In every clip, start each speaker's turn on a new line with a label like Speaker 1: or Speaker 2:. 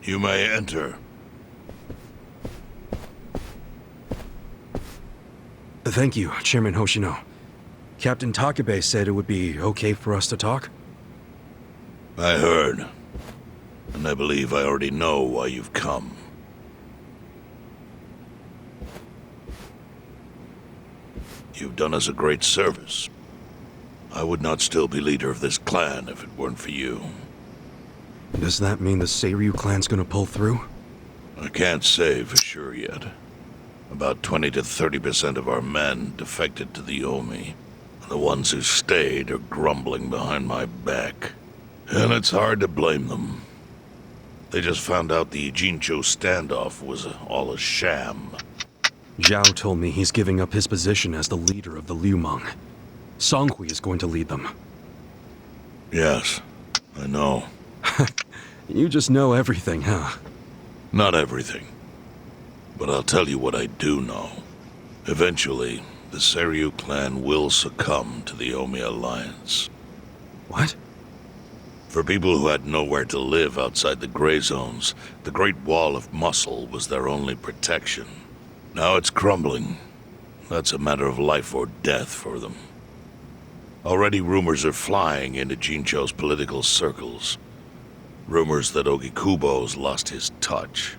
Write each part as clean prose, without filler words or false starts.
Speaker 1: You may enter.
Speaker 2: Thank you, Chairman Hoshino. Captain Takabe said it would be okay for us to talk?
Speaker 1: I heard. And I believe I already know why you've come. You've done us a great service. I would not still be leader of this clan if it weren't for you.
Speaker 2: Does that mean the Seiryu clan's gonna pull through?
Speaker 1: I can't say for sure yet. About 20 to 30% of our men defected to the Omi. The ones who stayed are grumbling behind my back. And it's hard to blame them. They just found out the Jincho standoff was all a sham.
Speaker 2: Zhao told me he's giving up his position as the leader of the Liumang. Songhui is going to lead them.
Speaker 1: Yes, I know.
Speaker 2: You just know everything, huh?
Speaker 1: Not everything. But I'll tell you what I do know. Eventually, the Seiryu clan will succumb to the Omi Alliance.
Speaker 2: What?
Speaker 1: For people who had nowhere to live outside the gray zones, the Great Wall of Muscle was their only protection. Now it's crumbling. That's a matter of life or death for them. Already rumors are flying into Jincho's political circles. Rumors that Ogikubo's lost his touch.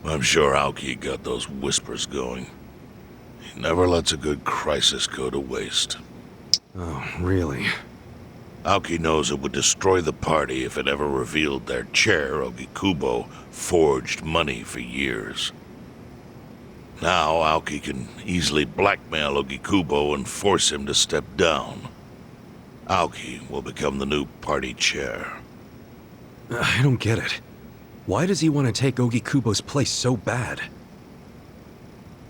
Speaker 1: I'm sure Aoki got those whispers going. He never lets a good crisis go to waste.
Speaker 2: Oh, really?
Speaker 1: Aoki knows it would destroy the party if it ever revealed their chair, Ogikubo, forged money for years. Now Aoki can easily blackmail Ogikubo and force him to step down. Aoki will become the new party chair.
Speaker 2: I don't get it. Why does he want to take Ogikubo's place so bad?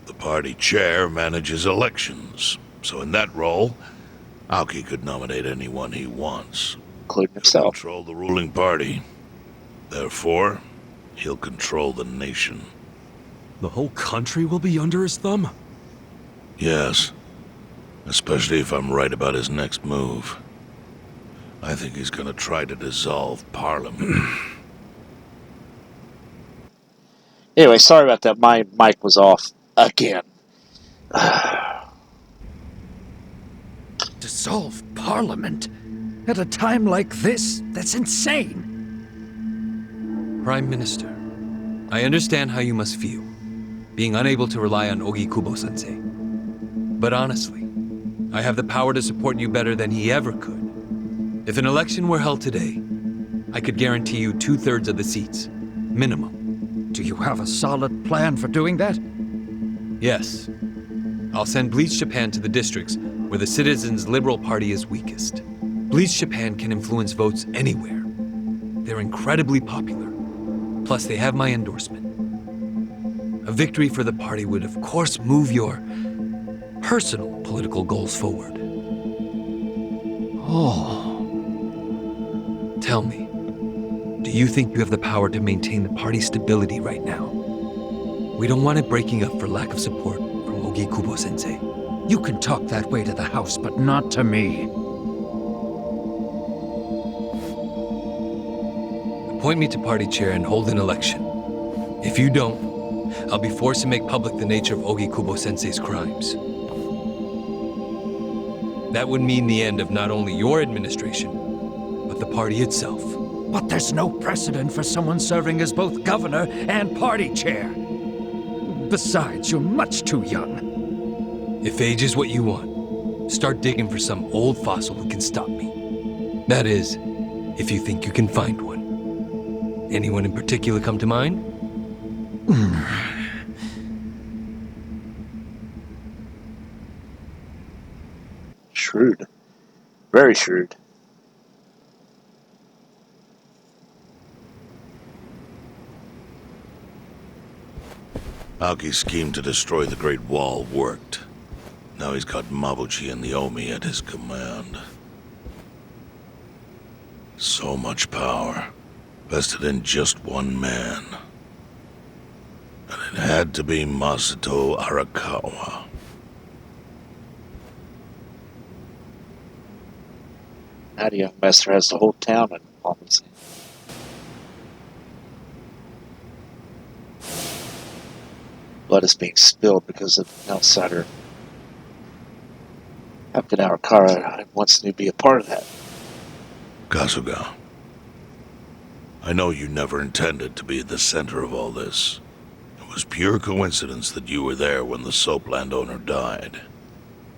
Speaker 1: The party chair manages elections, so in that role, Aoki could nominate anyone he wants.
Speaker 3: Including
Speaker 1: He'll
Speaker 3: himself.
Speaker 1: control the ruling party. Therefore, he'll control the nation.
Speaker 2: The whole country will be under his thumb?
Speaker 1: Yes. Especially if I'm right about his next move. I think he's gonna try to dissolve Parliament.
Speaker 3: Anyway, sorry about that. My mic was off again.
Speaker 4: Dissolve Parliament? At a time like this? That's insane!
Speaker 5: Prime Minister, I understand how you must feel, being unable to rely on Ogikubo-sensei. But honestly, I have the power to support you better than he ever could. If an election were held today, I could guarantee you 2/3 of the seats, minimum.
Speaker 4: Do you have a solid plan for doing that?
Speaker 5: Yes. I'll send Bleach Japan to the districts where the Citizens' Liberal Party is weakest. Bleach Japan can influence votes anywhere. They're incredibly popular. Plus, they have my endorsement. A victory for the party would, of course, move your personal political goals forward.
Speaker 4: Oh.
Speaker 5: Tell me, do you think you have the power to maintain the party's stability right now? We don't want it breaking up for lack of support from Ogikubo-sensei.
Speaker 4: You can talk that way to the house, but not to me.
Speaker 5: Appoint me to party chair and hold an election. If you don't, I'll be forced to make public the nature of Ogikubo-sensei's crimes. That would mean the end of not only your administration, but the party itself.
Speaker 4: But there's no precedent for someone serving as both governor and party chair. Besides, you're much too young.
Speaker 5: If age is what you want, start digging for some old fossil who can stop me. That is, if you think you can find one. Anyone in particular come to mind?
Speaker 3: Shrewd. Very shrewd.
Speaker 1: Aoki's scheme to destroy the Great Wall worked. Now he's got Mabuchi and the Omi at his command. So much power, vested in just one man. And it had to be Masato Arakawa.
Speaker 3: Now the young master has the whole town in palm his hand. Blood is being spilled because of an outsider. How could Arakara wants to be a part of that?
Speaker 1: Kasuga, I know you never intended to be at the center of all this. It was pure coincidence that you were there when the soap landowner died.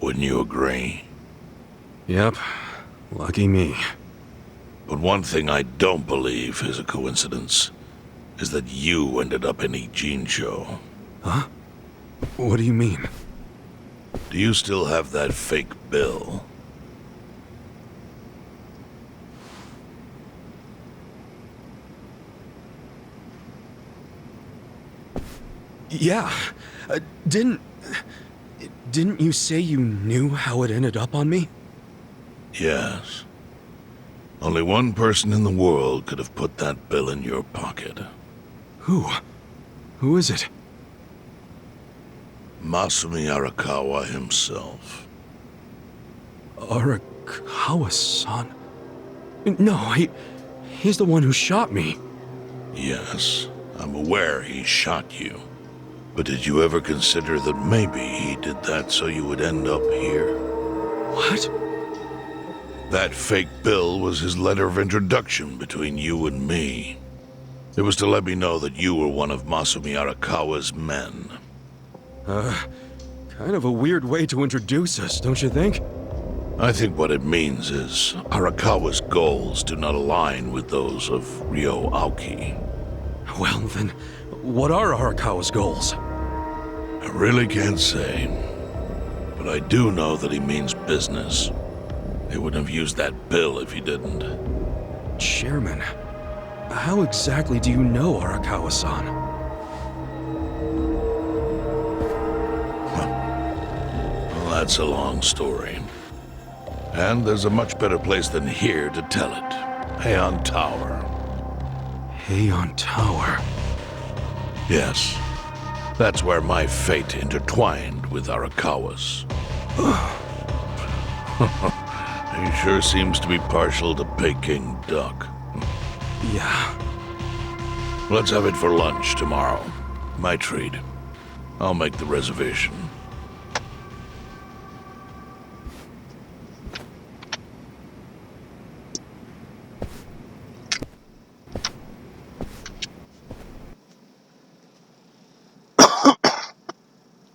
Speaker 1: Wouldn't you agree?
Speaker 2: Yep. Lucky me.
Speaker 1: But one thing I don't believe is a coincidence is that you ended up in Ijincho.
Speaker 2: Huh? What do you mean?
Speaker 1: Do you still have that fake bill?
Speaker 2: Yeah. Didn't you say you knew how it ended up on me?
Speaker 1: Yes. Only one person in the world could have put that bill in your pocket.
Speaker 2: Who? Who is it?
Speaker 1: Masumi Arakawa himself.
Speaker 2: Arakawa-san? No, he's the one who shot me.
Speaker 1: Yes, I'm aware he shot you. But did you ever consider that maybe he did that so you would end up here?
Speaker 2: What?
Speaker 1: That fake bill was his letter of introduction between you and me. It was to let me know that you were one of Masumi Arakawa's men.
Speaker 2: Kind of a weird way to introduce us, don't you think?
Speaker 1: I think what it means is Arakawa's goals do not align with those of Ryo Aoki.
Speaker 2: Well, then, what are Arakawa's goals?
Speaker 1: I really can't say. But I do know that he means business. He wouldn't have used that bill if he didn't.
Speaker 2: Chairman, how exactly do you know Arakawa-san?
Speaker 1: Well, that's a long story. And there's a much better place than here to tell it. Heian Tower.
Speaker 2: Heian Tower.
Speaker 1: Yes. That's where my fate intertwined with Arakawa's. He sure seems to be partial to Peking duck.
Speaker 2: Yeah.
Speaker 1: Let's have it for lunch tomorrow. My treat. I'll make the reservation.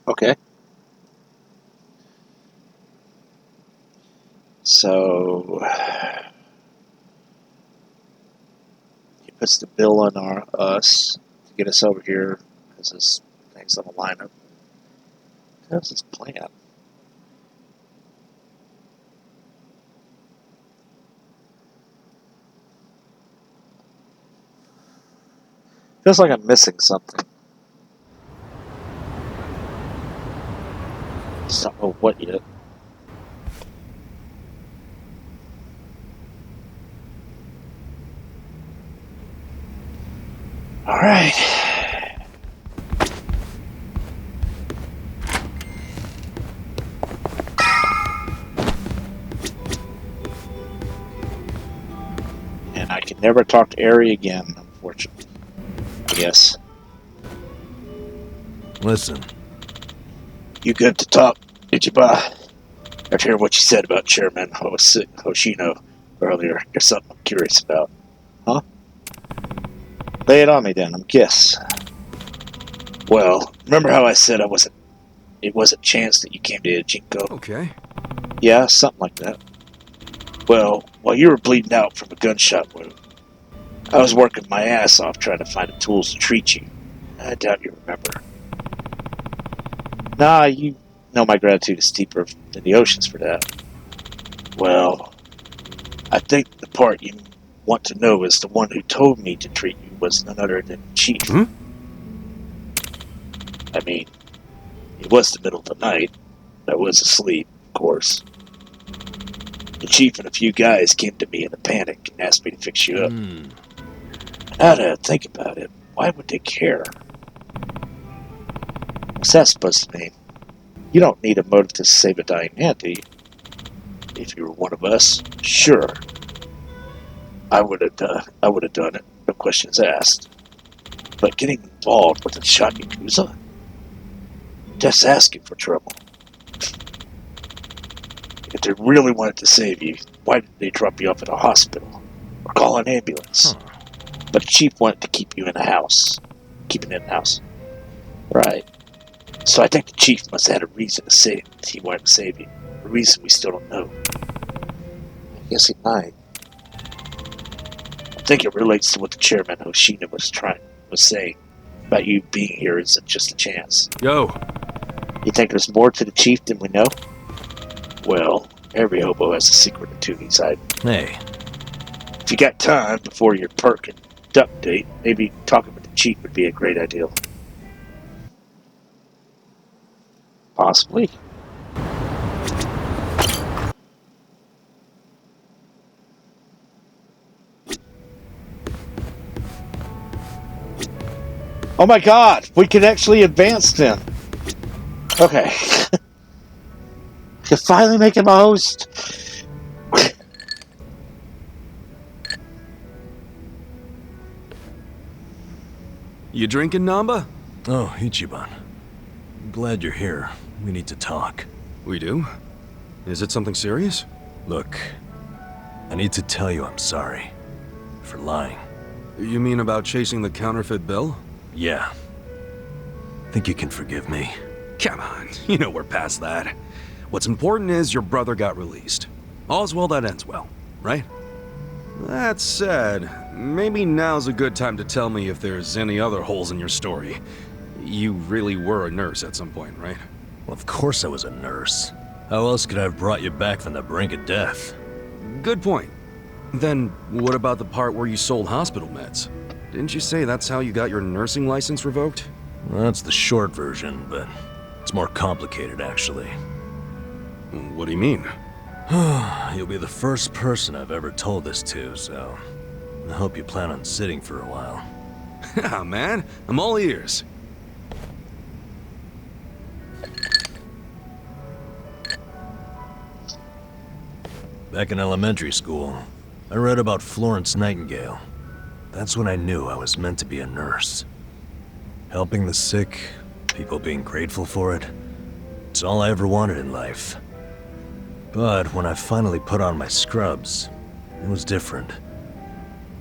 Speaker 3: Okay. So he puts the bill on us to get us over here because this thing's on the lineup. That's his plan. Feels like I'm missing something. Just don't know what yet. All right. And I can never talk to Ari again, unfortunately. Yes.
Speaker 1: Listen,
Speaker 3: You good to talk, Ichiba? After hearing what you said about Chairman Hoshino earlier, there's something I'm curious about. Huh? Lay it on me then, I'm guess. Well, remember how I said it wasn't chance that you came to Ijinko?
Speaker 2: Okay.
Speaker 3: Yeah, something like that. Well, while you were bleeding out from a gunshot wound, I was working my ass off trying to find the tools to treat you. I doubt you remember. Nah, you know my gratitude is deeper than the oceans for that. Well, I think the part you want to know is the one who told me to treat you was none other than Chief.
Speaker 2: Hmm?
Speaker 3: I mean, it was the middle of the night. I was asleep, of course. The Chief and a few guys came to me in a panic and asked me to fix you up. Now that I think about it, why would they care? What's that supposed to mean? You don't need a motive to save a dying man, do you? If you were one of us, sure. I would have done it, no questions asked. But getting involved with a shot yakuza? just asking for trouble. If they really wanted to save you, why didn't they drop you off at a hospital or call an ambulance? But the chief wanted to keep you in the house. Keep it in the house. Right. So I think the chief must have had a reason to say he wanted to save you. A reason we still don't know. I guess he might. I think it relates to what the chairman Hoshina was saying about you being here isn't just a chance.
Speaker 2: Yo.
Speaker 3: You think there's more to the chief than we know? Well, every hobo has a secret or two he's hiding.
Speaker 6: Hey.
Speaker 3: If you got time before your perk and duck date, maybe talking with the chief would be a great idea. Possibly. Oh my god, we can actually advance then. Okay. I can finally make him a host.
Speaker 2: You drinking, Namba?
Speaker 6: Oh, Ichiban. Glad you're here. We need to talk.
Speaker 2: We do? Is it something serious?
Speaker 6: Look, I need to tell you I'm sorry. For lying.
Speaker 2: You mean about chasing the counterfeit bill?
Speaker 6: Yeah. Think you can forgive me?
Speaker 2: Come on, you know we're past that. What's important is your brother got released. All's well that ends well, right? That said, maybe now's a good time to tell me if there's any other holes in your story. You really were a nurse at some point, right?
Speaker 6: Well, of course I was a nurse. How else could I have brought you back from the brink of death?
Speaker 2: Good point. Then, what about the part where you sold hospital meds? Didn't you say that's how you got your nursing license revoked?
Speaker 6: Well, that's the short version, but it's more complicated, actually.
Speaker 2: What do you mean?
Speaker 6: You'll be the first person I've ever told this to, so I hope you plan on sitting for a while.
Speaker 2: Yeah, man, I'm all ears.
Speaker 6: Back in elementary school, I read about Florence Nightingale. That's when I knew I was meant to be a nurse. Helping the sick, people being grateful for it, it's all I ever wanted in life. But when I finally put on my scrubs, it was different.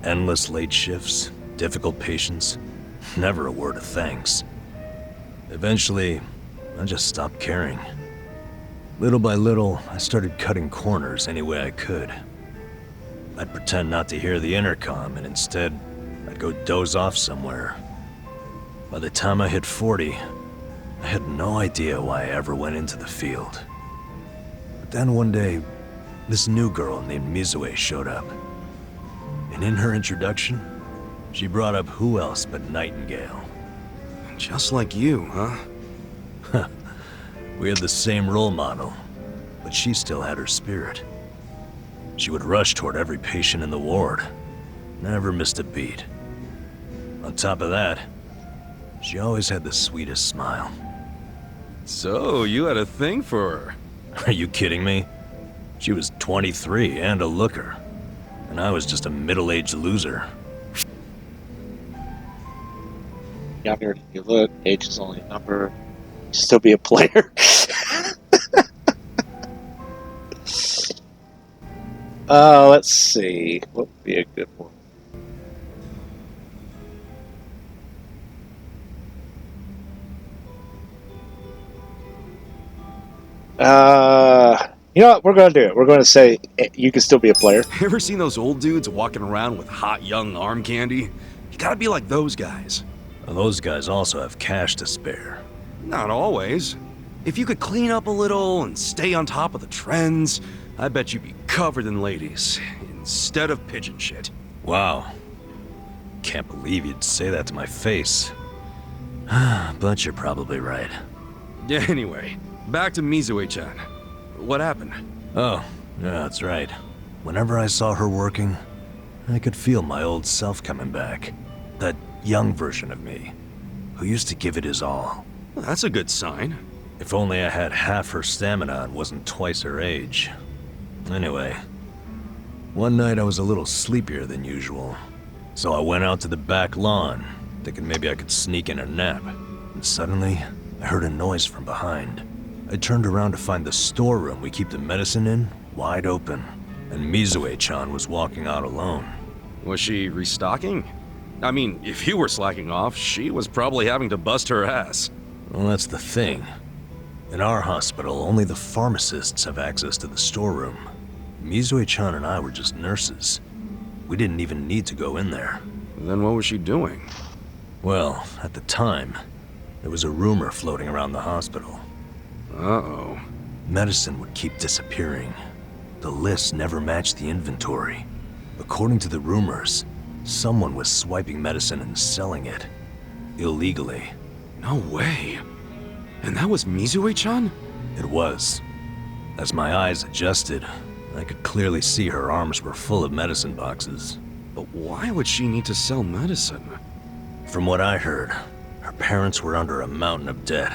Speaker 6: Endless late shifts, difficult patients, never a word of thanks. Eventually, I just stopped caring. Little by little, I started cutting corners any way I could. I'd pretend not to hear the intercom, and instead, I'd go doze off somewhere. By the time I hit 40, I had no idea why I ever went into the field. But then one day, this new girl named Mizue showed up. And in her introduction, she brought up who else but Nightingale.
Speaker 2: Just like you, huh?
Speaker 6: We had the same role model, but she still had her spirit. She would rush toward every patient in the ward, never missed a beat. On top of that, she always had the sweetest smile.
Speaker 2: So, you had a thing for her?
Speaker 6: Are you kidding me? She was 23 and a looker, and I was just a middle-aged loser.
Speaker 3: Younger than you look, age is only a number. Still be a player. Let's see. What would be a good one? You know what? We're going to do it. We're going to say you can still be a player.
Speaker 2: Ever seen those old dudes walking around with hot young arm candy? You gotta be like those guys.
Speaker 6: Well, those guys also have cash to spare.
Speaker 2: Not always. If you could clean up a little and stay on top of the trends, I bet you'd be covered in ladies, instead of pigeon shit.
Speaker 6: Wow. Can't believe you'd say that to my face. But you're probably right.
Speaker 2: Yeah, anyway, back to Mizue-chan. What happened?
Speaker 6: Oh, yeah, that's right. Whenever I saw her working, I could feel my old self coming back. That young version of me, who used to give it his all.
Speaker 2: Well, that's a good sign.
Speaker 6: If only I had half her stamina and wasn't twice her age. Anyway, one night I was a little sleepier than usual, so I went out to the back lawn, thinking maybe I could sneak in a nap. And suddenly, I heard a noise from behind. I turned around to find the storeroom we keep the medicine in wide open, and Mizue-chan was walking out alone.
Speaker 2: Was she restocking? I mean, if you were slacking off, she was probably having to bust her ass.
Speaker 6: Well, that's the thing. In our hospital, only the pharmacists have access to the storeroom. Mizue-chan and I were just nurses. We didn't even need to go in there.
Speaker 2: Then what was she doing?
Speaker 6: Well, at the time, there was a rumor floating around the hospital.
Speaker 2: Uh-oh.
Speaker 6: Medicine would keep disappearing. The list never matched the inventory. According to the rumors, someone was swiping medicine and selling it. Illegally.
Speaker 2: No way. And that was Mizue-chan?
Speaker 6: It was. As my eyes adjusted, I could clearly see her arms were full of medicine boxes.
Speaker 2: But why would she need to sell medicine?
Speaker 6: From what I heard, her parents were under a mountain of debt.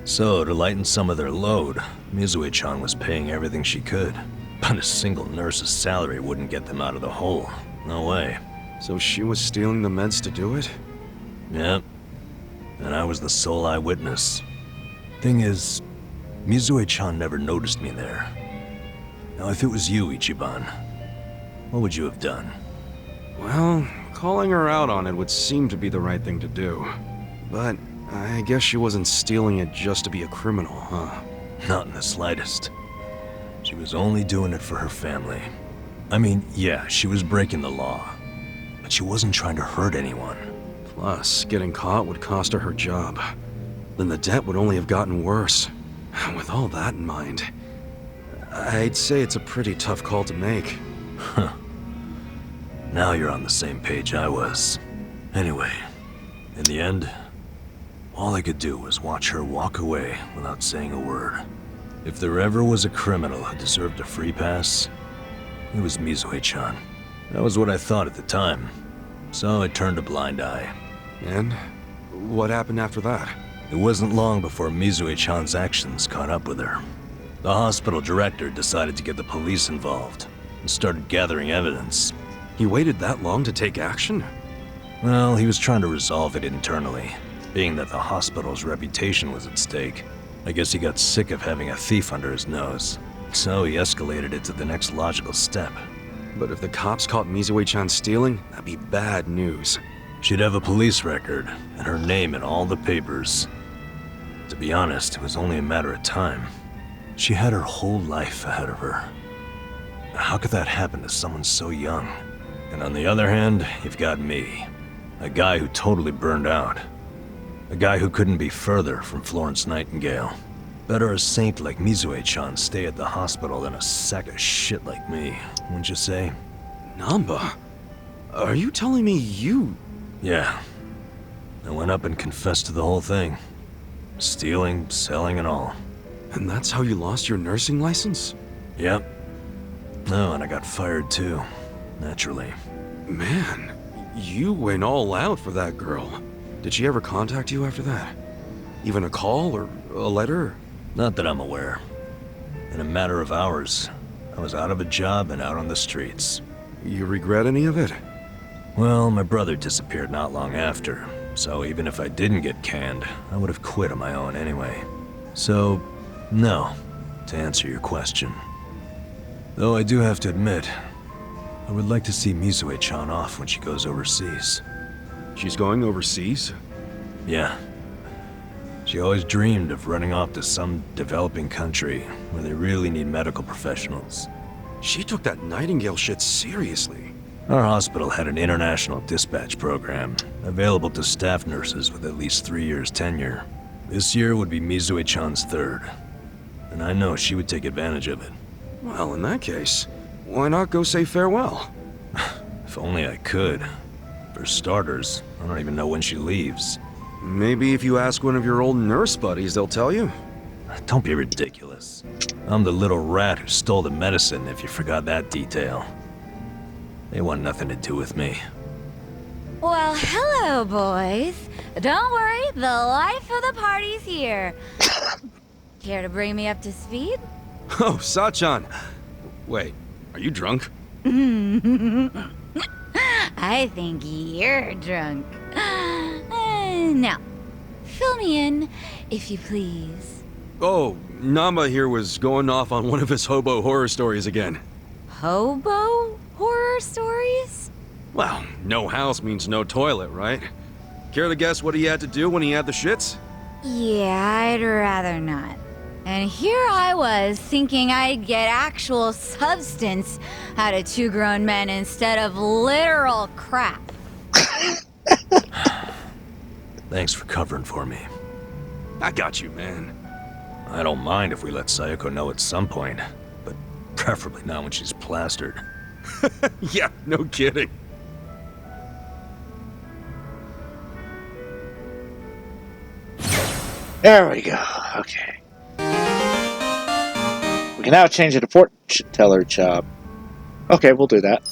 Speaker 6: So, to lighten some of their load, Mizue-chan was paying everything she could. But a single nurse's salary wouldn't get them out of the hole. No way.
Speaker 2: So she was stealing the meds to do it?
Speaker 6: Yep. And I was the sole eyewitness. Thing is, Mizue-chan never noticed me there. Now, if it was you, Ichiban, what would you have done?
Speaker 2: Well, calling her out on it would seem to be the right thing to do. But I guess she wasn't stealing it just to be a criminal, huh?
Speaker 6: Not in the slightest. She was only doing it for her family. I mean, yeah, she was breaking the law. But she wasn't trying to hurt anyone.
Speaker 2: Plus, getting caught would cost her her job. Then the debt would only have gotten worse. With all that in mind, I'd say it's a pretty tough call to make.
Speaker 6: Huh. Now you're on the same page I was. Anyway, in the end, all I could do was watch her walk away without saying a word. If there ever was a criminal who deserved a free pass, it was Mizue-chan. That was what I thought at the time. So I turned a blind eye.
Speaker 2: And what happened after that?
Speaker 6: It wasn't long before Mizue-chan's actions caught up with her. The hospital director decided to get the police involved and started gathering evidence.
Speaker 2: He waited that long to take action?
Speaker 6: Well, he was trying to resolve it internally, being that the hospital's reputation was at stake. I guess he got sick of having a thief under his nose, so he escalated it to the next logical step.
Speaker 2: But if the cops caught Mizue-chan stealing, that'd be bad news.
Speaker 6: She'd have a police record, and her name in all the papers. To be honest, it was only a matter of time. She had her whole life ahead of her. How could that happen to someone so young? And on the other hand, you've got me. A guy who totally burned out. A guy who couldn't be further from Florence Nightingale. Better a saint like Mizue-chan stay at the hospital than a sack of shit like me, wouldn't you say?
Speaker 2: Namba? Are you telling me you...
Speaker 6: Yeah. I went up and confessed to the whole thing. Stealing, selling, and all.
Speaker 2: And that's how you lost your nursing license?
Speaker 6: Yep. No, and I got fired too. Naturally.
Speaker 2: Man, you went all out for that girl. Did she ever contact you after that? Even a call or a letter?
Speaker 6: Not that I'm aware. In a matter of hours, I was out of a job and out on the streets.
Speaker 2: You regret any of it?
Speaker 6: Well, my brother disappeared not long after, so even if I didn't get canned, I would have quit on my own anyway. So, no, to answer your question. Though I do have to admit, I would like to see Mizue-chan off when she goes overseas.
Speaker 2: She's going overseas?
Speaker 6: Yeah. She always dreamed of running off to some developing country where they really need medical professionals.
Speaker 2: She took that Nightingale shit seriously.
Speaker 6: Our hospital had an international dispatch program, available to staff nurses with at least 3 years tenure. This year would be Mizue-chan's third, and I know she would take advantage of it.
Speaker 2: Well, in that case, why not go say farewell?
Speaker 6: If only I could. For starters, I don't even know when she leaves.
Speaker 2: Maybe if you ask one of your old nurse buddies, they'll tell you.
Speaker 6: Don't be ridiculous. I'm the little rat who stole the medicine, if you forgot that detail. They want nothing to do with me.
Speaker 7: Well, hello, boys. Don't worry, the life of the party's here. Care to bring me up to speed?
Speaker 2: Oh, Sachan. Wait, are you drunk?
Speaker 7: I think you're drunk. Now, Fill me in, if you please.
Speaker 2: Oh, Namba here was going off on one of his hobo horror stories again.
Speaker 7: Hobo horror stories?
Speaker 2: Well, no house means no toilet, right? Care to guess what he had to do when he had the shits?
Speaker 7: Yeah, I'd rather not. And here I was, thinking I'd get actual substance out of two grown men instead of literal crap.
Speaker 6: Thanks for covering for me.
Speaker 2: I got you, man.
Speaker 6: I don't mind if we let Sayako know at some point, but preferably not when she's plastered.
Speaker 2: Yeah, no kidding.
Speaker 3: There we go. Okay. We can now change it to fortune teller job. Okay, we'll do that.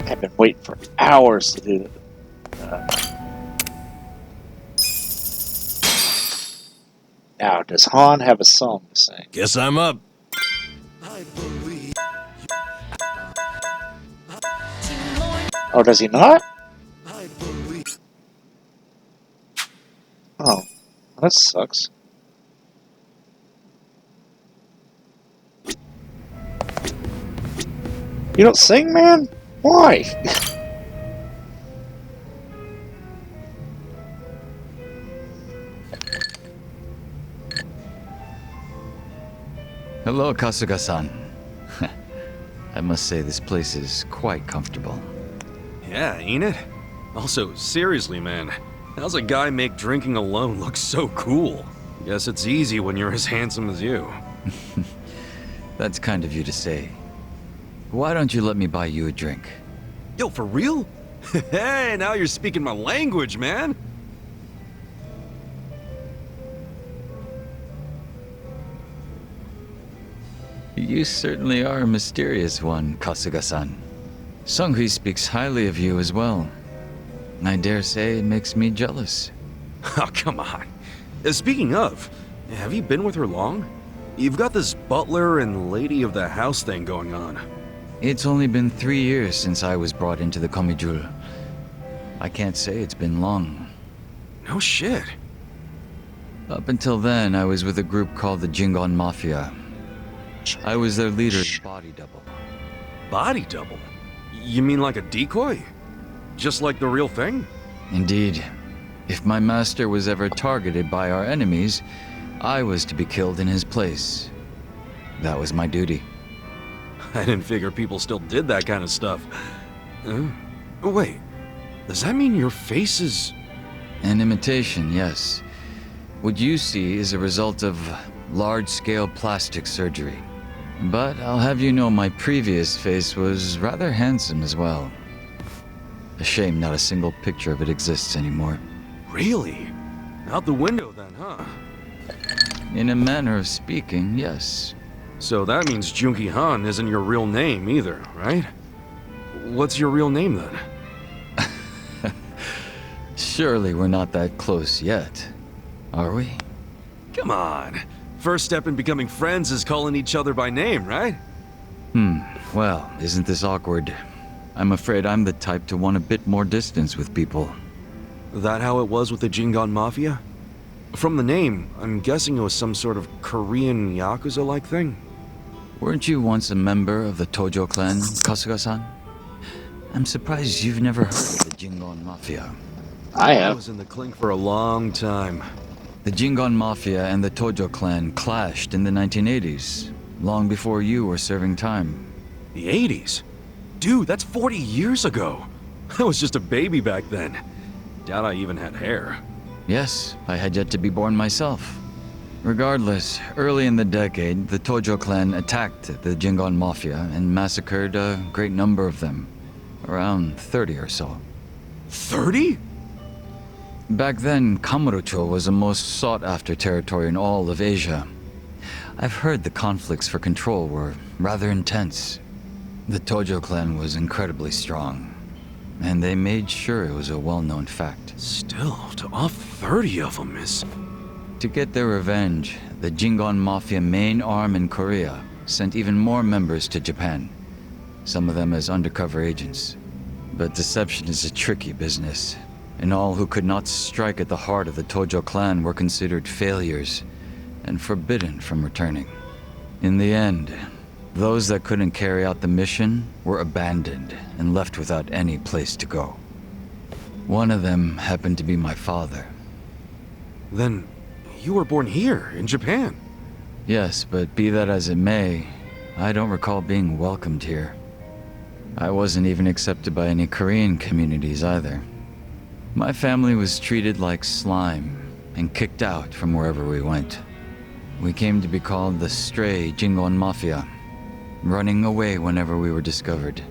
Speaker 3: I've been waiting for hours to do that. Now, does Han have a song to sing?
Speaker 6: Guess I'm up.
Speaker 3: Oh, does he not? Oh, that sucks. You don't sing, man? Why?
Speaker 8: Hello, Kasuga-san. I must say this place is quite comfortable.
Speaker 2: Yeah, ain't it? Also, seriously, man, how's a guy make drinking alone look so cool? Guess it's easy when you're as handsome as you.
Speaker 8: That's kind of you to say. Why don't you let me buy you a drink?
Speaker 2: Yo, for real? Hey, now you're speaking my language, man.
Speaker 8: You certainly are a mysterious one, Kasuga-san. Sunghui speaks highly of you as well. I dare say it makes me jealous.
Speaker 2: Oh, come on. Speaking of, have you been with her long? You've got this butler and lady of the house thing going on.
Speaker 8: It's only been 3 years since I was brought into the Komijul. I can't say it's been long.
Speaker 2: No shit.
Speaker 8: Up until then, I was with a group called the Jingon Mafia. I was their leader's body double.
Speaker 2: Body double? You mean like a decoy? Just like the real thing?
Speaker 8: Indeed. If my master was ever targeted by our enemies, I was to be killed in his place. That was my duty.
Speaker 2: I didn't figure people still did that kind of stuff. Wait, does that mean your face is...
Speaker 8: An imitation, yes. What you see is a result of large-scale plastic surgery. But I'll have you know my previous face was rather handsome as well. A shame not a single picture of it exists anymore.
Speaker 2: Really? Out the window then, huh?
Speaker 8: In a manner of speaking, yes.
Speaker 2: So that means Junki Han isn't your real name either, right? What's your real name then?
Speaker 8: Surely we're not that close yet, are we?
Speaker 2: Come on. First step in becoming friends is calling each other by name, right?
Speaker 8: Well, isn't this awkward? I'm afraid I'm the type to want a bit more distance with people.
Speaker 2: That how it was with the Jingon Mafia? From the name, I'm guessing it was some sort of Korean yakuza-like thing.
Speaker 8: Weren't you once a member of the Tojo clan, Kasuga-san? I'm surprised you've never heard of the Jingon Mafia.
Speaker 3: I
Speaker 2: I
Speaker 3: have.
Speaker 2: was in the clink for a long time.
Speaker 8: The Jingon Mafia and the Tojo clan clashed in the 1980s, long before you were serving time.
Speaker 2: The 80s? Dude, that's 40 years ago. I was just a baby back then. Doubt I even had hair.
Speaker 8: Yes, I had yet to be born myself. Regardless, early in the decade, the Tojo clan attacked the Jingon Mafia and massacred a great number of them. Around 30 or so.
Speaker 2: 30?
Speaker 8: Back then, Kamurocho was the most sought-after territory in all of Asia. I've heard the conflicts for control were rather intense. The Tojo clan was incredibly strong, and they made sure it was a well-known fact.
Speaker 2: Still, to off 30 of them is...
Speaker 8: To get their revenge, the Jingon Mafia main arm in Korea sent even more members to Japan. some of them as undercover agents. But deception is a tricky business, and all who could not strike at the heart of the Tojo clan were considered failures and forbidden from returning. In the end, those that couldn't carry out the mission were abandoned and left without any place to go. One of them happened to be my father.
Speaker 2: Then you were born here, in Japan.
Speaker 8: Yes, but be that as it may, I don't recall being welcomed here. I wasn't even accepted by any Korean communities either. My family was treated like slime and kicked out from wherever we went. We came to be called the Stray Jingon Mafia, running away whenever we were discovered.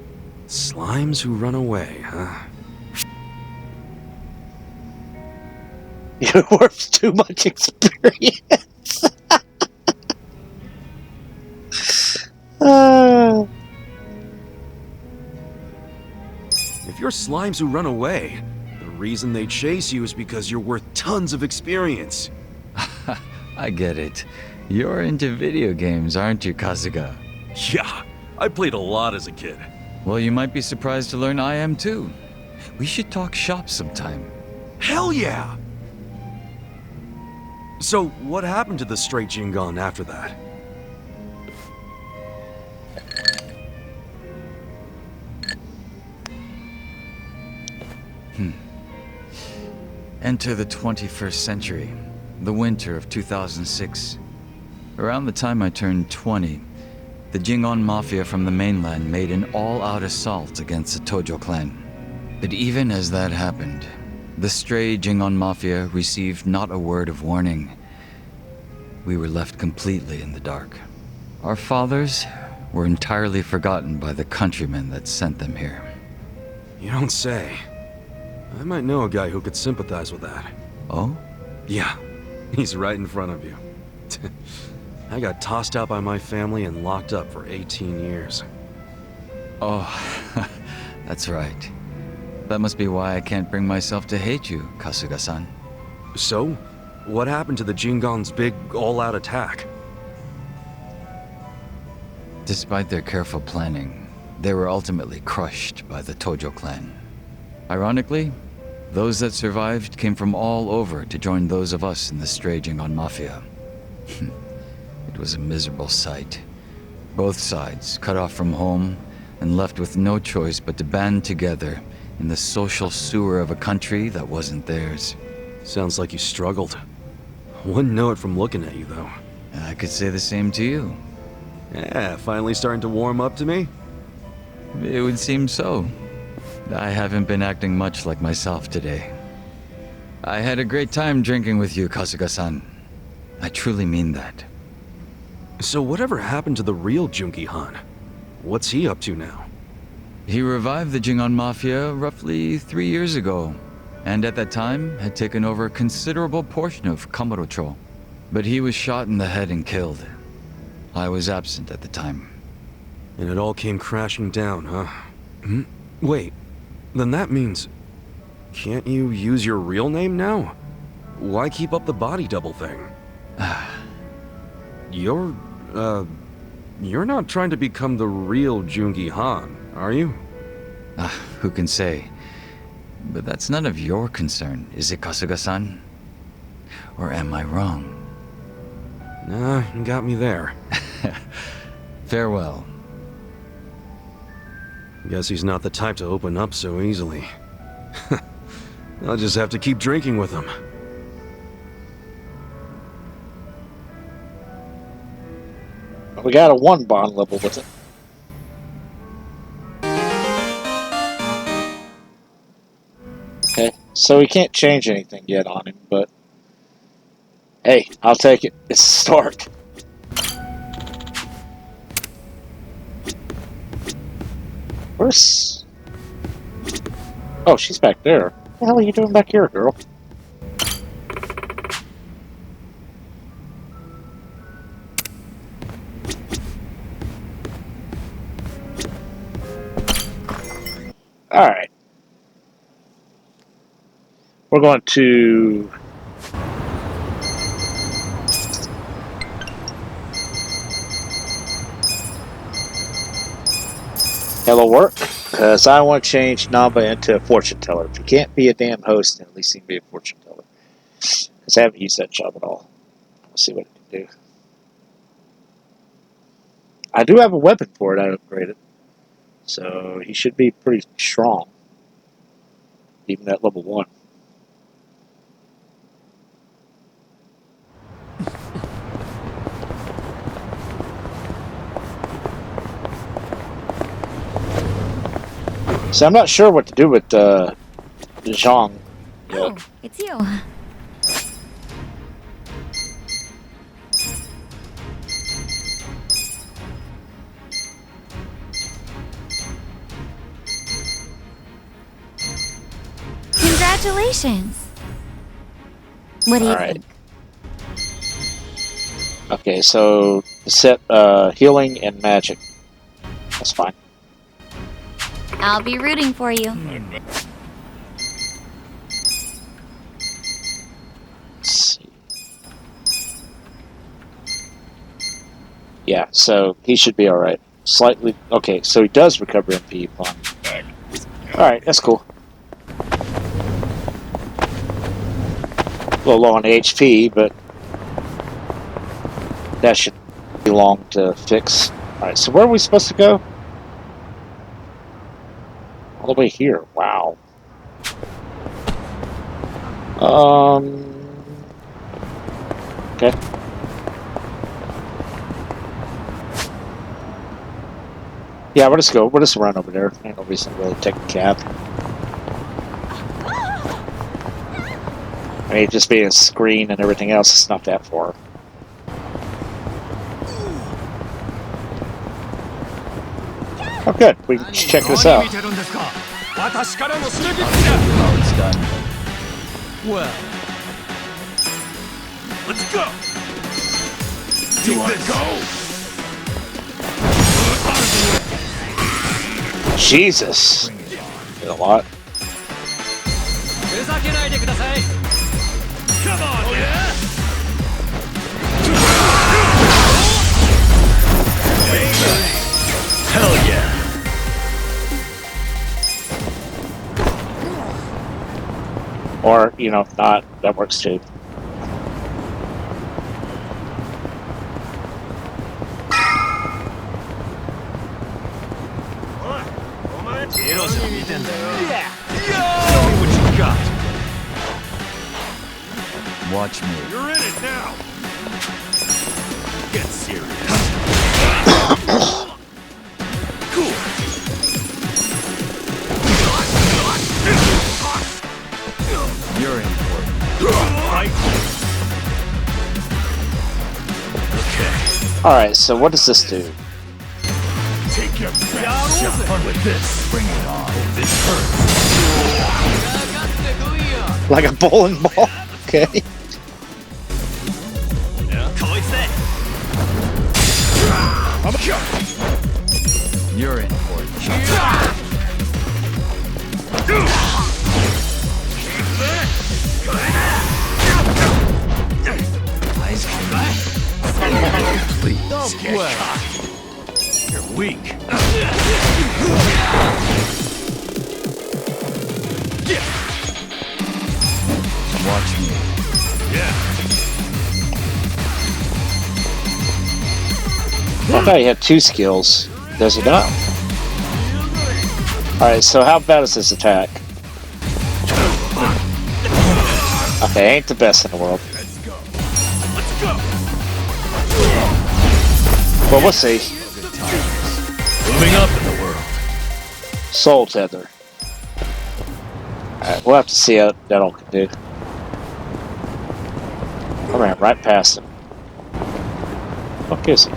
Speaker 2: Slimes who run away, huh?
Speaker 3: You worth too much experience.
Speaker 2: If you're slimes who run away, the reason they chase you is because you're worth tons of experience.
Speaker 8: I get it. You're into video games, aren't you, Kasuga?
Speaker 2: Yeah, I played a lot as a kid.
Speaker 8: Well, you might be surprised to learn I am too. We should talk shop sometime.
Speaker 2: Hell yeah! So, what happened to the Stray Jingon after that?
Speaker 8: Enter the 21st century, the winter of 2006. Around the time I turned 20, the Jingon Mafia from the mainland made an all-out assault against the Tojo clan. But even as that happened, the Stray Jingon Mafia received not a word of warning. We were left completely in the dark. Our fathers were entirely forgotten by the countrymen that sent them here.
Speaker 2: You don't say. I might know a guy who could sympathize with that.
Speaker 8: Oh?
Speaker 2: Yeah, he's right in front of you. I got tossed out by my family and locked up for 18 years.
Speaker 8: Oh, that's right. That must be why I can't bring myself to hate you, Kasuga-san.
Speaker 2: So, what happened to the Jingon's big all-out attack?
Speaker 8: Despite their careful planning, they were ultimately crushed by the Tojo clan. Ironically, those that survived came from all over to join those of us in the Stray Jingon Mafia. It was a miserable sight. Both sides cut off from home and left with no choice but to band together in the social sewer of a country that wasn't theirs.
Speaker 2: Sounds like you struggled. Wouldn't know it from looking at you, though.
Speaker 8: I could say the same to you.
Speaker 2: Yeah, finally starting to warm up to me?
Speaker 8: It would seem so. I haven't been acting much like myself today. I had a great time drinking with you, Kasuga-san. I truly mean that.
Speaker 2: So whatever happened to the real Junki Han? What's he up to now?
Speaker 8: He revived the Jingon Mafia roughly 3 years ago, and at that time had taken over a considerable portion of Kamurocho. But he was shot in the head and killed. I was absent at the time.
Speaker 2: And it all came crashing down, huh? Wait, then that means... Can't you use your real name now? Why keep up the body double thing? You're not trying to become the real Jungi Han, are you?
Speaker 8: Who can say? But that's none of your concern, is it, Kasuga-san? Or am I wrong?
Speaker 2: Nah, you got me there.
Speaker 8: Farewell.
Speaker 2: Guess he's not the type to open up so easily. I'll just have to keep drinking with him.
Speaker 3: We got a 1 bond level with it. Okay, so we can't change anything yet on him, but hey, I'll take it. It's a start. Where's... Oh, she's back there. What the hell are you doing back here, girl? Alright. We're going to... It'll work, because I want to change Namba into a fortune teller. If you can't be a damn host, then at least you can be a fortune teller. Because I haven't used that job at all. Let's see what it can do. I do have a weapon for it I upgraded. So he should be pretty strong. Even at level 1. So I'm not sure what to do with Zhang yet.
Speaker 7: Oh, it's you. Congratulations. What do you
Speaker 3: All right.
Speaker 7: think?
Speaker 3: Okay, so set healing and magic. That's fine.
Speaker 7: I'll be rooting for you.
Speaker 3: Let's see. Yeah, so he should be alright. Slightly. Okay, so he does recover MP upon. Alright, that's cool. A little low on HP, but that should be long to fix. Alright, so where are we supposed to go? All the way here. Wow. Okay. Yeah, we'll just go. We'll just run over there. Ain't no reason to really take a cab. I mean, just being a screen and everything else, it's not that far. Oh, good. We can check this out.
Speaker 8: Oh, it's done.
Speaker 6: Well, let's go.
Speaker 1: Do you want to go?
Speaker 3: Jesus. Did a lot.
Speaker 6: Come on, yeah. Hell yeah.
Speaker 3: Or, you know, if not, that works too.
Speaker 6: Yeah. Show me what you got.
Speaker 8: Watch me.
Speaker 6: You're in it now. Get serious. Cool.
Speaker 8: You're important.
Speaker 6: Fight. Okay.
Speaker 3: Alright, so what does this do?
Speaker 6: Take your best shot. Fun with this.
Speaker 8: Bring it on.
Speaker 6: This hurts.
Speaker 3: Like a bowling ball? Okay.
Speaker 8: You're important.
Speaker 6: Please. You're weak.
Speaker 8: Watch me.
Speaker 6: Yeah.
Speaker 3: I thought he had 2 skills. Does he not? Alright, so how bad is this attack? Okay, ain't the best in the world.
Speaker 6: Let's go. Let's go.
Speaker 3: Well, we'll see.
Speaker 6: Moving up in the world.
Speaker 3: Soul Tether. Alright, we'll have to see how that all can do. I ran right past him. Fuck is he?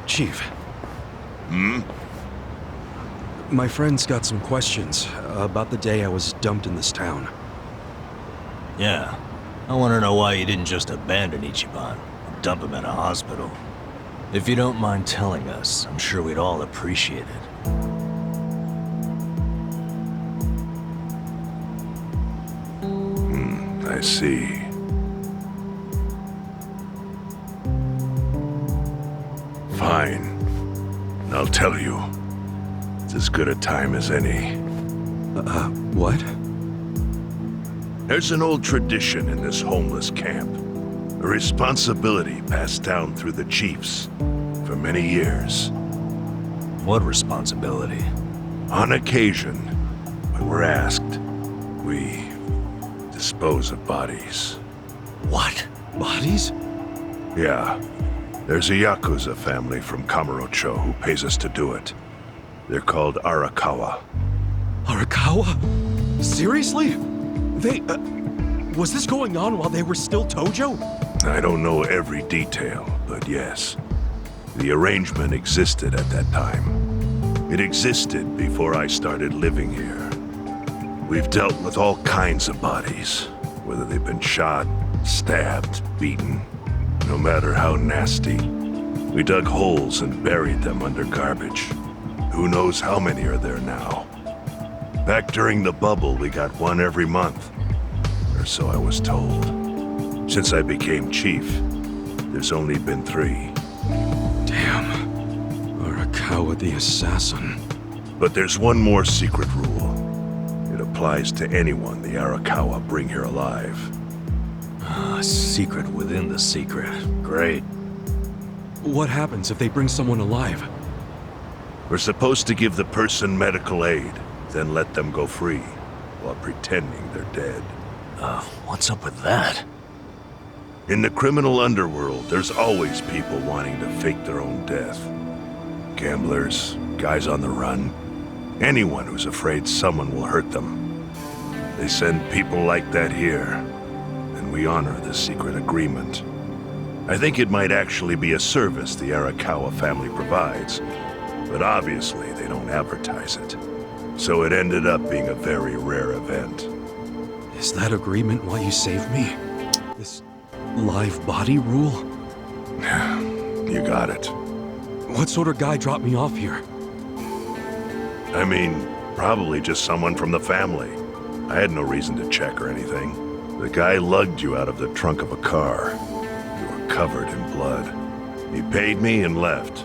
Speaker 2: Chief,
Speaker 1: Hmm?
Speaker 2: my friend's got some questions about the day I was dumped in this town.
Speaker 6: Yeah. I want to know why you didn't just abandon Ichiban. Dump him in a hospital. If you don't mind telling us, I'm sure we'd all appreciate it.
Speaker 9: I see. Fine. I'll tell you. It's as good a time as any.
Speaker 2: What?
Speaker 9: There's an old tradition in this homeless camp. A responsibility passed down through the chiefs for many years.
Speaker 6: What responsibility?
Speaker 9: On occasion, when we're asked, we dispose of bodies.
Speaker 2: What? Bodies?
Speaker 9: Yeah. There's a yakuza family from Kamurocho who pays us to do it. They're called Arakawa.
Speaker 2: Arakawa? Seriously? They, was this going on while they were still Tojo?
Speaker 9: I don't know every detail, but yes. The arrangement existed at that time. It existed before I started living here. We've dealt with all kinds of bodies, whether they've been shot, stabbed, beaten. No matter how nasty, we dug holes and buried them under garbage. Who knows how many are there now? Back during the bubble, we got one every month. Or so I was told. Since I became chief, there's only been 3.
Speaker 2: Damn. Arakawa the assassin.
Speaker 9: But there's one more secret rule. It applies to anyone the Arakawa bring here alive.
Speaker 6: A secret within the secret. Great.
Speaker 2: What happens if they bring someone alive?
Speaker 9: We're supposed to give the person medical aid, then let them go free, while pretending they're dead.
Speaker 6: What's up with that?
Speaker 9: In the criminal underworld, there's always people wanting to fake their own death. Gamblers, guys on the run, anyone who's afraid someone will hurt them. They send people like that here, and we honor the secret agreement. I think it might actually be a service the Arakawa family provides, but obviously they don't advertise it. So it ended up being a very rare event.
Speaker 2: Is that agreement why you saved me? This live body rule?
Speaker 9: You got it.
Speaker 2: What sort of guy dropped me off here?
Speaker 9: I mean, probably just someone from the family. I had no reason to check or anything. The guy lugged you out of the trunk of a car. You were covered in blood. He paid me and left.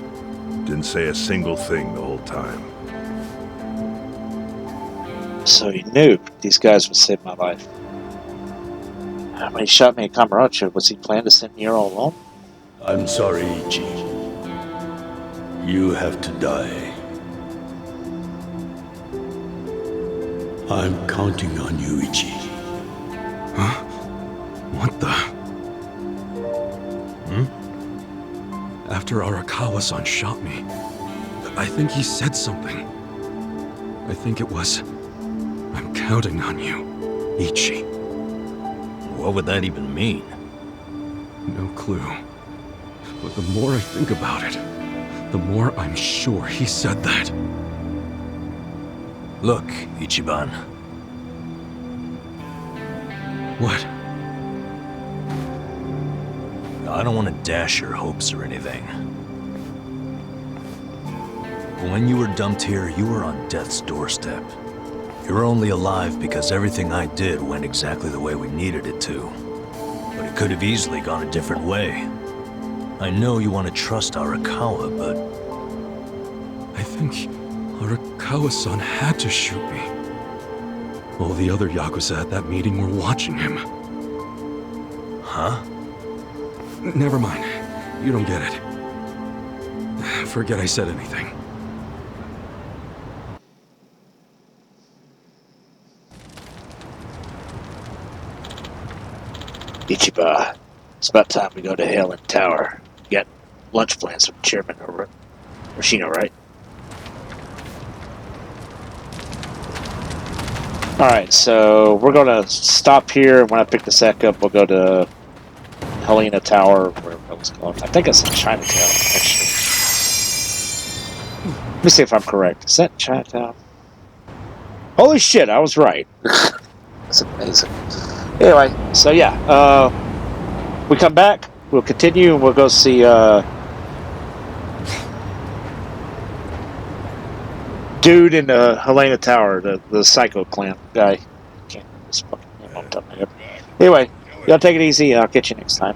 Speaker 9: Didn't say a single thing the whole time.
Speaker 3: So he knew these guys would save my life. When he shot me at Kamurocho, was he planning to send me here all alone?
Speaker 1: I'm sorry, Ichi. You have to die. I'm counting on you, Ichi.
Speaker 2: Huh? What the? After Arakawa-san shot me, I think he said something. I think it was, I'm counting on you, Ichi.
Speaker 6: What would that even mean?
Speaker 2: No clue. But the more I think about it, the more I'm sure he said that.
Speaker 6: Look, Ichiban.
Speaker 2: What?
Speaker 6: I don't want to dash your hopes or anything. But when you were dumped here, you were on death's doorstep. You were only alive because everything I did went exactly the way we needed it to. But it could have easily gone a different way. I know you want to trust Arakawa, but...
Speaker 2: I think Arakawa-san had to shoot me. All the other Yakuza at that meeting were watching him.
Speaker 6: Huh?
Speaker 2: Never mind. You don't get it. Forget I said anything.
Speaker 3: Ichiba, it's about time we go to Halen Tower. You got lunch plans with Chairman Hoshino, right? Alright, so we're going to stop here. When I pick the sack up, we'll go to Helena Tower, wherever that was called. I think it's in Chinatown, actually. Let me see if I'm correct. Is that Chinatown? Holy shit, I was right. That's amazing. Anyway, so yeah, we come back, we'll continue, and we'll go see, dude in the Helena Tower, the Psycho Clan guy. Can't Anyway, y'all take it easy. I'll catch you next time.